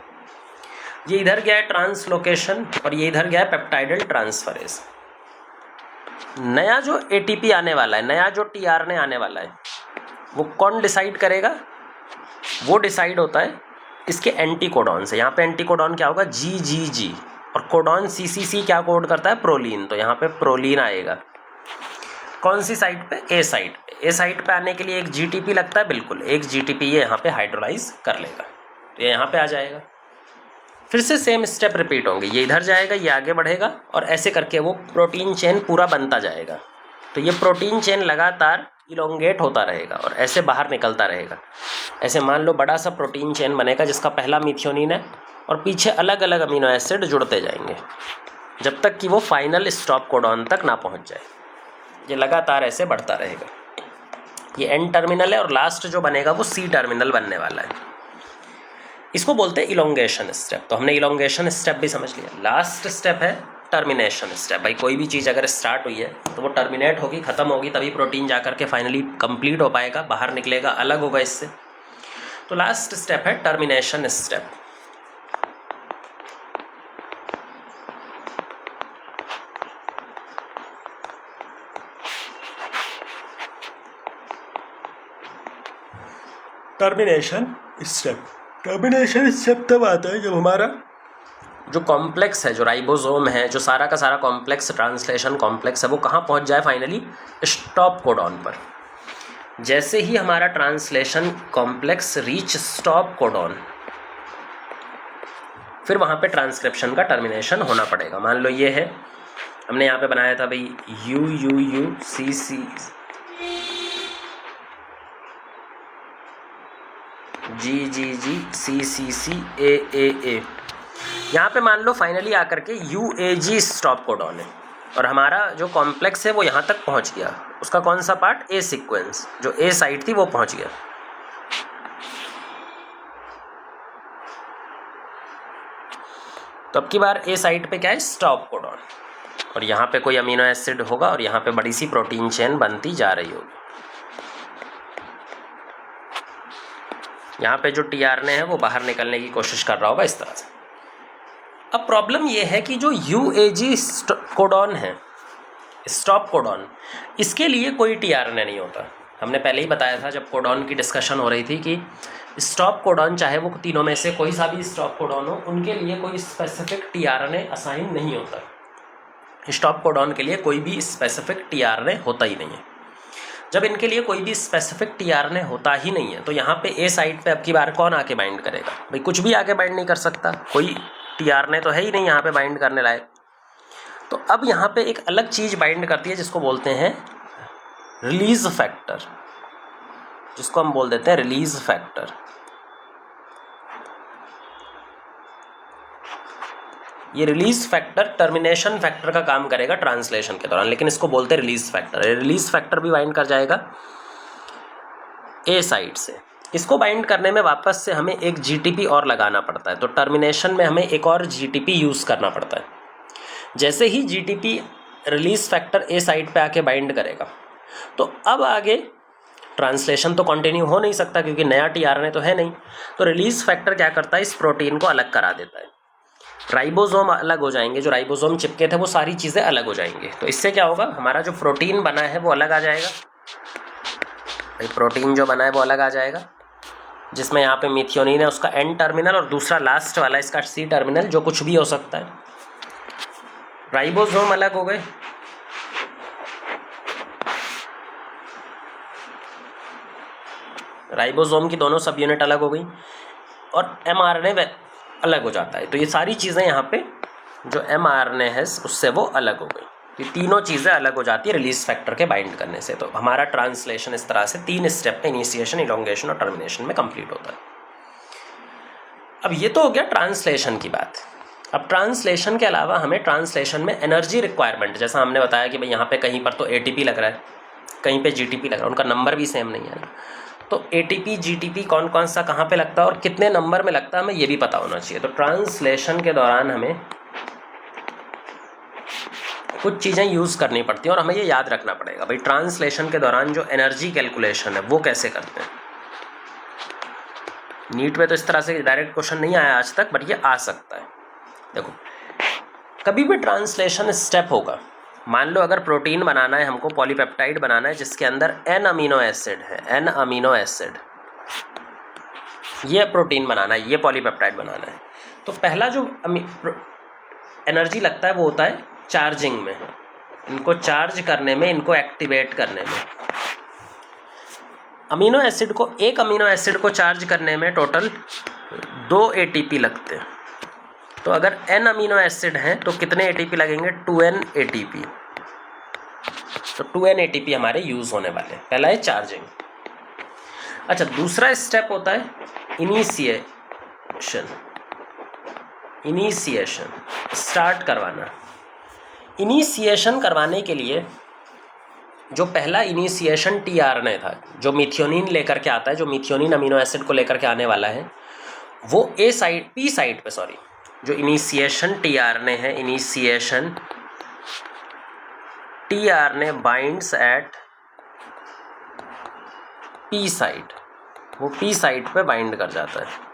ये इधर गया है ट्रांसलोकेशन और ये इधर गया है पेप्टाइडल ट्रांसफरेज। नया जो एटीपी आने वाला है, नया जो टीआरएनए आने वाला है, वो कौन डिसाइड करेगा, वो डिसाइड होता है इसके एंटी कोडॉन से। यहाँ पे एंटी कोडॉन क्या होगा, GGG, और कोडॉन CCC क्या कोड करता है, प्रोलीन, तो यहाँ पे प्रोलीन आएगा। कौन सी साइट पे, ए साइट पे। ए साइट पे आने के लिए एक GTP लगता है, बिल्कुल एक GTP ये यहाँ पे हाइड्रोलाइज कर लेगा, तो ये यहाँ पे आ जाएगा। फिर से सेम स्टेप रिपीट होंगे, ये इधर जाएगा, ये आगे बढ़ेगा, और ऐसे करके वो प्रोटीन चेन पूरा बनता जाएगा। तो ये प्रोटीन चेन लगातार इलोंगेट होता रहेगा और ऐसे बाहर निकलता रहेगा। ऐसे मान लो बड़ा सा प्रोटीन चेन बनेगा जिसका पहला मिथ्योनिन है, और पीछे अलग अलग अमीनो एसिड जुड़ते जाएंगे जब तक कि वो फाइनल स्टॉप कोडॉन तक ना पहुंच जाए। ये लगातार ऐसे बढ़ता रहेगा। ये एन टर्मिनल है और लास्ट जो बनेगा वो C टर्मिनल बनने वाला है। इसको बोलते हैं इलोंगेशन स्टेप। तो हमने इलोंगेशन स्टेप भी समझ लिया। लास्ट स्टेप है टर्मिनेशन स्टेप। भाई कोई भी चीज़ अगर स्टार्ट हुई है तो वो टर्मिनेट होगी, ख़त्म होगी, तभी प्रोटीन जा करके फाइनली कंप्लीट हो पाएगा, बाहर निकलेगा, अलग होगा इससे। तो लास्ट स्टेप है termination step. Termination step. Termination step तब आता है जब हमारा जो कॉम्प्लेक्स है, जो राइबोसोम है, जो सारा का सारा कॉम्प्लेक्स, ट्रांसलेशन कॉम्प्लेक्स है, वो कहाँ पहुँच जाए, फाइनली स्टॉप कोडॉन पर। जैसे ही हमारा translation complex reach stop codon, फिर वहाँ पे ट्रांसक्रिप्शन का टर्मिनेशन होना पड़ेगा। मान लो ये है, हमने यहाँ पे बनाया था भाई UUUCC GGG CCC AAA। यहाँ पे मान लो फाइनली आकर के UAG स्टॉप कोडॉन है और हमारा जो कॉम्प्लेक्स है वो यहाँ तक पहुँच गया। उसका कौन सा पार्ट, A सीक्वेंस, जो A साइट थी वो पहुँच गया। तो अब की बार A साइट पे क्या है, स्टॉप कोडॉन, और यहाँ पे कोई अमीनो एसिड होगा और यहाँ पे बड़ी सी प्रोटीन चेन बनती जा रही होगी। यहाँ पे जो tRNA है वो बाहर निकलने की कोशिश कर रहा होगा इस तरह से। अब प्रॉब्लम ये है कि जो UAG कोडॉन है, स्टॉप कोडॉन, इसके लिए कोई tRNA नहीं होता। हमने पहले ही बताया था जब कोडॉन की डिस्कशन हो रही थी कि स्टॉप कोडॉन, चाहे वो तीनों में से कोई सा भी स्टॉप कोडॉन हो, उनके लिए कोई स्पेसिफिक tRNA असाइन नहीं होता। स्टॉप कोडॉन के लिए कोई भी स्पेसिफिक tRNA होता ही नहीं है। जब इनके लिए कोई भी स्पेसिफिक tRNA होता ही नहीं है तो यहाँ पे A साइट पे अब की बार कौन आके बाइंड करेगा, भाई कुछ भी आके बाइंड नहीं कर सकता, कोई tRNA तो है ही नहीं यहाँ पे बाइंड करने लायक। तो अब यहाँ पे एक अलग चीज़ बाइंड करती है जिसको बोलते हैं रिलीज फैक्टर, जिसको हम बोल देते हैं रिलीज फैक्टर। ये रिलीज फैक्टर टर्मिनेशन फैक्टर का काम करेगा ट्रांसलेशन के दौरान, लेकिन इसको बोलते हैं रिलीज फैक्टर। रिलीज फैक्टर भी बाइंड कर जाएगा A साइड से। इसको बाइंड करने में वापस से हमें एक GTP और लगाना पड़ता है, तो टर्मिनेशन में हमें एक और GTP यूज़ करना पड़ता है। जैसे ही GTP release factor A side पे आके बाइंड करेगा तो अब आगे ट्रांसलेशन तो कंटिन्यू हो नहीं सकता क्योंकि नया tRNA तो है नहीं। तो रिलीज फैक्टर क्या करता है, इस प्रोटीन को अलग करा देता है। राइबोसोम अलग हो जाएंगे, जो राइबोसोम चिपके थे वो सारी चीज़ें अलग हो जाएंगी। तो इससे क्या होगा, हमारा जो प्रोटीन बना है वो अलग आ जाएगा। भाई प्रोटीन जो बना है वो अलग आ जाएगा, जिसमें यहाँ पे मिथियोनिन है उसका N टर्मिनल और दूसरा लास्ट वाला इसका C टर्मिनल, जो कुछ भी हो सकता है। राइबोसोम अलग हो गए, राइबोसोम की दोनों सब यूनिट अलग हो गई और mRNA अलग हो जाता है। तो ये सारी चीज़ें यहाँ पे जो mRNA है उससे वो अलग हो गई। ये तीनों चीज़ें अलग हो जाती है रिलीज फैक्टर के बाइंड करने से। तो हमारा ट्रांसलेशन इस तरह से 3 स्टेप में, इनिशिएशन, इलोंगेशन और टर्मिनेशन में कंप्लीट होता है। अब ये तो हो गया ट्रांसलेशन की बात। अब ट्रांसलेशन के अलावा हमें ट्रांसलेशन में एनर्जी रिक्वायरमेंट, जैसा हमने बताया कि भाई यहाँ पे कहीं पर तो ATP लग रहा है, कहीं पे GTP लग रहा है, उनका नंबर भी सेम नहीं है। तो ATP GTP कौन कौन सा कहाँ पे लगता है और कितने नंबर में लगता है, हमें ये भी पता होना चाहिए। तो ट्रांसलेशन के दौरान हमें कुछ चीज़ें यूज़ करनी पड़ती हैं और हमें ये याद रखना पड़ेगा। भाई ट्रांसलेशन के दौरान जो एनर्जी कैलकुलेशन है वो कैसे करते हैं। नीट में तो इस तरह से डायरेक्ट क्वेश्चन नहीं आया आज तक, बट ये आ सकता है। देखो, कभी भी ट्रांसलेशन स्टेप होगा, मान लो अगर प्रोटीन बनाना है हमको, पॉलीपेप्टाइड बनाना है जिसके अंदर N अमीनो एसिड है, N अमीनो एसिड, ये प्रोटीन बनाना है, ये पॉलीपेप्टाइड बनाना है। तो पहला जो एनर्जी लगता है वो होता है चार्जिंग में, इनको चार्ज करने में, इनको एक्टिवेट करने में। अमीनो एसिड को, एक अमीनो एसिड को चार्ज करने में टोटल 2 ATP लगते हैं। तो अगर n अमीनो एसिड हैं तो कितने ATP लगेंगे? 2n ATP। तो 2n ATP हमारे यूज़ होने वाले। पहला है चार्जिंग। अच्छा, दूसरा स्टेप होता है इनिशिएशन। इनिशिएशन, स्टार्ट करवाना। इनिशिएशन करवाने के लिए जो पहला इनिशिएशन tRNA था, जो मिथियोनिन लेकर के आता है, जो मिथियोनिन अमीनो एसिड को लेकर के आने वाला है, वो पी साइड पे जो इनिशिएशन tRNA है, initiation tRNA binds at P site, वो पी साइट पे बाइंड कर जाता है।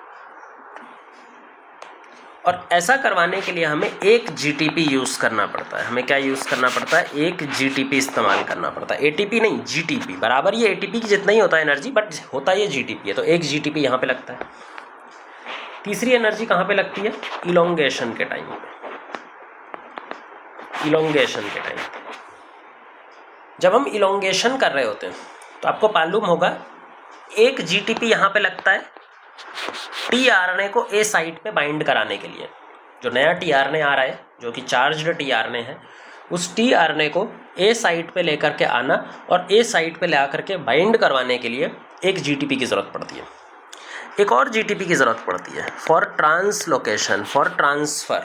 और ऐसा करवाने के लिए हमें 1 GTP यूज़ करना पड़ता है। हमें क्या यूज़ करना पड़ता है? 1 GTP इस्तेमाल करना पड़ता है। ATP नहीं, GTP बराबर ये ATP की जितना ही होता है एनर्जी, बट होता ये GTP है। तो 1 GTP यहाँ पे लगता है। तीसरी एनर्जी कहाँ पे लगती है? इलोंगेशन के टाइम पे। इलोंगेशन के टाइम पे जब हम इलोंगेशन कर रहे होते हैं तो आपको मालूम होगा 1 GTP यहाँ पे लगता है tRNA को A साइट पे बाइंड कराने के लिए। जो नया tRNA आ रहा है, जो कि चार्ज्ड tRNA है, उस tRNA को A साइट पे लेकर के आना और A साइट पे ला करके बाइंड करवाने के लिए 1 GTP की ज़रूरत पड़ती है। एक और GTP की ज़रूरत पड़ती है for translocation, for transfer.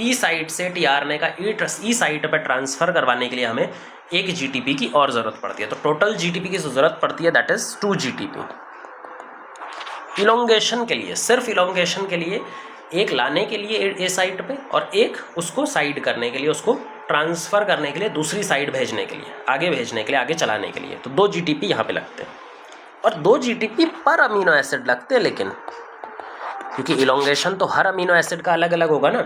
E site से tRNA का E साइट पर ट्रांसफ़र करवाने के लिए हमें 1 GTP की और ज़रूरत पड़ती है। तो टोटल GTP की ज़रूरत पड़ती है, दैट इज़ 2 GTP। इलोंगेशन के लिए, सिर्फ इलोंगेशन के लिए, एक लाने के लिए A साइट पे और एक उसको साइड करने के लिए, उसको ट्रांसफ़र करने के लिए, दूसरी साइड भेजने के लिए, आगे भेजने के लिए, आगे चलाने के लिए। तो 2 GTP यहाँ पे लगते हैं और 2 GTP पर अमीनो एसिड लगते हैं। लेकिन क्योंकि इलोंगेशन तो हर अमीनो एसिड का अलग अलग होगा ना,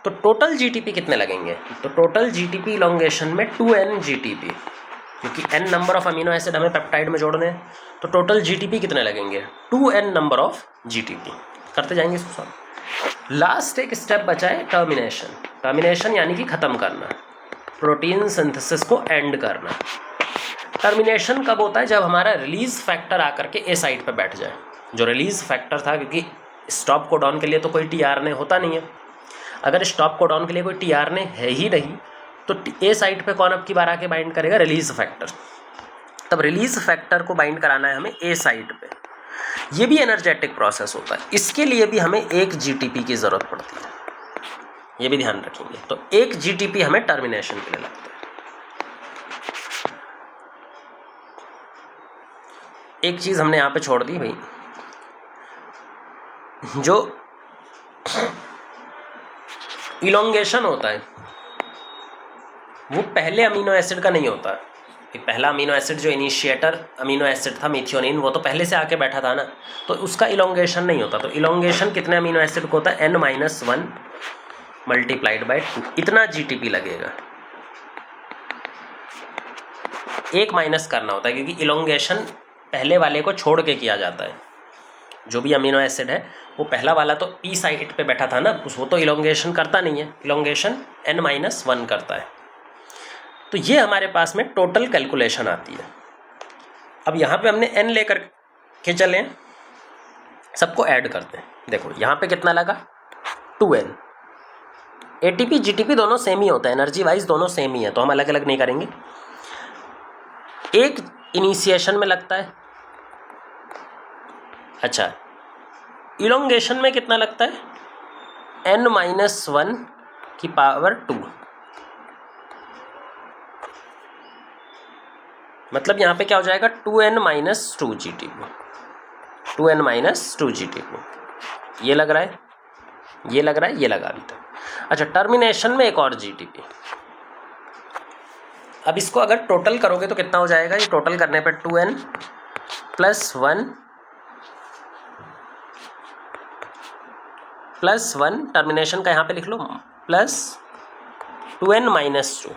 तो टोटल GTP कितने लगेंगे? तो टोटल GTP इलोंगेशन में 2n GTP, क्योंकि n number of amino acid हमें पेप्टाइड में जोड़ने हैं। तो टोटल GTP कितने लगेंगे? 2n number of GTP। करते जाएंगे इसको सब। लास्ट एक स्टेप बचा है टर्मिनेशन। टर्मिनेशन यानी कि ख़त्म करना, प्रोटीन सिंथेसिस को एंड करना। टर्मिनेशन कब होता है? जब हमारा रिलीज फैक्टर आकर के ए साइट पे बैठ जाए। जो रिलीज फैक्टर था, क्योंकि स्टॉप कोडॉन के लिए तो कोई tRNA होता नहीं है। अगर स्टॉप कोडॉन के लिए कोई tRNA है ही नहीं तो ए साइट पे कौन अब की बार आके बाइंड करेगा? Release factor. तब रिलीज फैक्टर को बाइंड कराना है हमें ए साइट पे। ये भी एनर्जेटिक प्रोसेस होता है। इसके लिए भी हमें 1 GTP की ज़रूरत पड़ती है, ये भी ध्यान रखेंगे। तो 1 GTP हमें टर्मिनेशन के लिए लगता है। एक चीज़ हमने यहाँ पे छोड़ दी भाई, जो इलोंगेशन होता है वो पहले अमीनो एसिड का नहीं होता। पहला अमीनो एसिड जो इनिशिएटर अमीनो एसिड था मिथियोनिन, वो तो पहले से आके बैठा था ना, तो उसका इलोंगेशन नहीं होता। तो इलोंगेशन कितने अमीनो एसिड को होता है? n-1 मल्टीप्लाइड बाय 2, इतना GTP लगेगा। एक माइनस करना होता है क्योंकि इलोंगेशन पहले वाले को छोड़ के किया जाता है। जो भी अमीनो एसिड है वो पहला वाला तो P साइट पे बैठा था ना, वो तो इलोंगेशन करता नहीं है, इलोंगेशन n-1 करता है। तो ये हमारे पास में टोटल कैलकुलेशन आती है। अब यहाँ पे हमने n लेकर के चलें, सबको ऐड करते हैं। देखो यहाँ पे कितना लगा? 2n। ATP GTP दोनों सेम ही होता है, एनर्जी वाइज दोनों सेम ही है, तो हम अलग अलग नहीं करेंगे। एक इनिशिएशन में लगता है। अच्छा, इलोंगेशन में कितना लगता है? n-1 की पावर 2। मतलब यहाँ पे क्या हो जाएगा? 2n-2 GTP, 2n-2 GTP। ये लग रहा है, ये लग रहा है, ये लगा अभी तक। अच्छा, टर्मिनेशन में एक और GTP। अब इसको अगर टोटल करोगे तो कितना हो जाएगा? ये टोटल करने पर 2n +1 टर्मिनेशन का यहाँ पे लिख लो, प्लस 2n-2।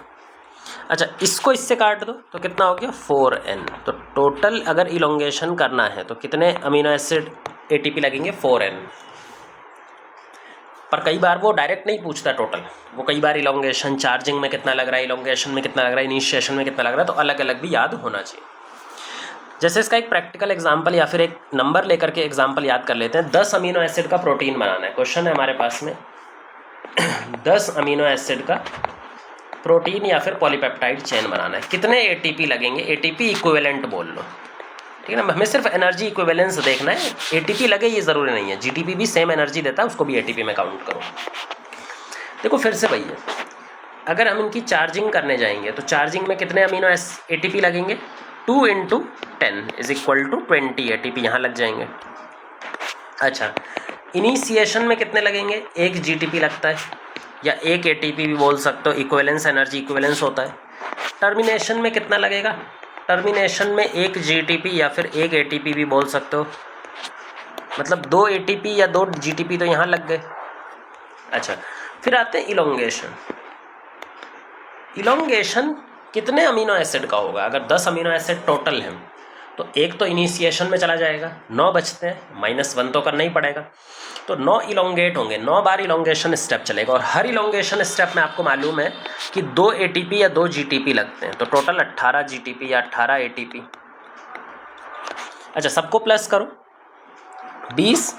अच्छा, इसको इससे काट दो तो कितना हो गया 4n। तो टोटल अगर इलोंगेशन करना है तो कितने अमीनो एसिड ATP लगेंगे 4n। पर कई बार वो डायरेक्ट नहीं पूछता टोटल, वो कई बार इलोंगेशन, चार्जिंग में कितना लग रहा है, इलोंगेशन में कितना लग रहा है, इनिशिएशन में कितना लग रहा है, तो अलग अलग भी याद होना चाहिए। जैसे इसका एक प्रैक्टिकल एग्जांपल या फिर एक नंबर लेकर के एग्जांपल याद कर लेते हैं। 10 अमीनो एसिड का प्रोटीन बनाना है, क्वेश्चन है हमारे पास में 10 अमीनो एसिड का प्रोटीन या फिर पॉलीपेप्टाइड चेन बनाना है, कितने ATP लगेंगे, ATP इक्विवेलेंट बोल लो, ठीक है ना। हमें सिर्फ एनर्जी इक्विवेलेंस देखना है, ATP लगे ये ज़रूरी नहीं है, GTP भी सेम एनर्जी देता है, उसको भी ATP में काउंट करो। देखो फिर से भैया, अगर हम इनकी चार्जिंग करने जाएंगे तो चार्जिंग में कितने अमीनो ATP लगेंगे, 2 × 10 = 20 ATP यहाँ लग जाएंगे। अच्छा, इनिशिएशन में कितने लगेंगे, 1 GTP लगता है या 1 ATP भी बोल सकते हो, इक्विवेलेंस एनर्जी इक्विवेलेंस होता है। टर्मिनेशन में कितना लगेगा, टर्मिनेशन में 1 GTP या फिर 1 ATP भी बोल सकते हो, मतलब 2 ATP या 2 GTP तो यहाँ लग गए। अच्छा, फिर आते हैं इलोंगेशन। इलोंगेशन कितने अमीनो एसिड का होगा, अगर 10 अमीनो एसिड टोटल हैं तो एक तो इनिशिएशन में चला जाएगा, 9 बचते हैं, -1 तो करना ही पड़ेगा, तो 9 इलोंगेट होंगे, 9 बार इलोंगेशन स्टेप चलेगा। और हर इलोंगेशन स्टेप में आपको मालूम है कि 2 ATP या 2 GTP लगते हैं, तो टोटल 18 GTP या 18 ATP। अच्छा, सबको प्लस करो, 20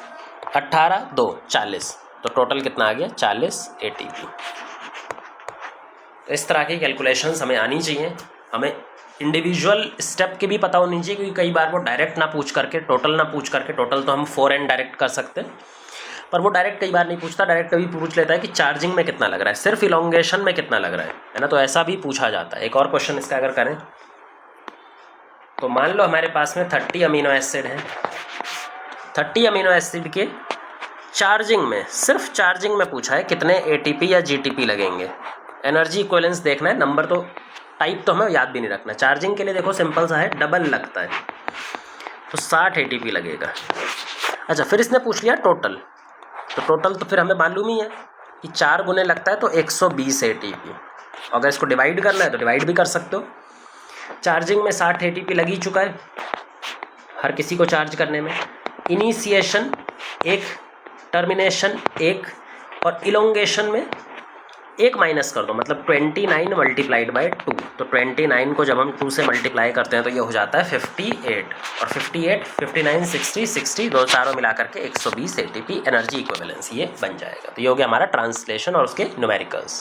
18 2 40, तो टोटल कितना आ गया 40 ATP। तो इस तरह की कैलकुलेशंस हमें आनी चाहिए, हमें इंडिविजुअल स्टेप की भी पता होनी चाहिए, क्योंकि कई बार वो डायरेक्ट ना पूछ करके, टोटल ना पूछ करके, टोटल तो हम 4n डायरेक्ट कर सकते हैं, पर वो डायरेक्ट कई बार नहीं पूछता, डायरेक्ट कभी पूछ लेता है कि चार्जिंग में कितना लग रहा है, सिर्फ इलोंगेशन में कितना लग रहा है ना, तो ऐसा भी पूछा जाता है। एक और क्वेश्चन इसका अगर करें तो मान लो हमारे पास में 30 अमीनो एसिड हैं, 30 अमीनो एसिड के चार्जिंग में, सिर्फ चार्जिंग में पूछा है कितने ATP या GTP लगेंगे। एनर्जी इक्विवेलेंस देखना है, नंबर तो टाइप तो हमें याद भी नहीं रखना। चार्जिंग के लिए देखो सिंपल सा है, डबल लगता है, तो 60 ATP लगेगा। अच्छा, फिर इसने पूछ लिया टोटल, तो टोटल तो फिर हमें मालूम ही है कि 4 गुने लगता है तो 120 ATP। अगर इसको डिवाइड करना है तो डिवाइड भी कर सकते हो। चार्जिंग में 60 ATP लग ही चुका है हर किसी को चार्ज करने में। इनिशिएशन 1, टर्मिनेशन 1 और इलोंगेशन में 1 माइनस कर दो, मतलब 29 × 2। तो 29 को जब हम 2 से मल्टीप्लाई करते हैं तो ये हो जाता है 58, और 58 59 60 दो चारों मिला करके 120 ATP एनर्जी इक्विवेलेंस ये बन जाएगा। तो ये हो गया हमारा ट्रांसलेशन और उसके न्यूमेरिकल्स।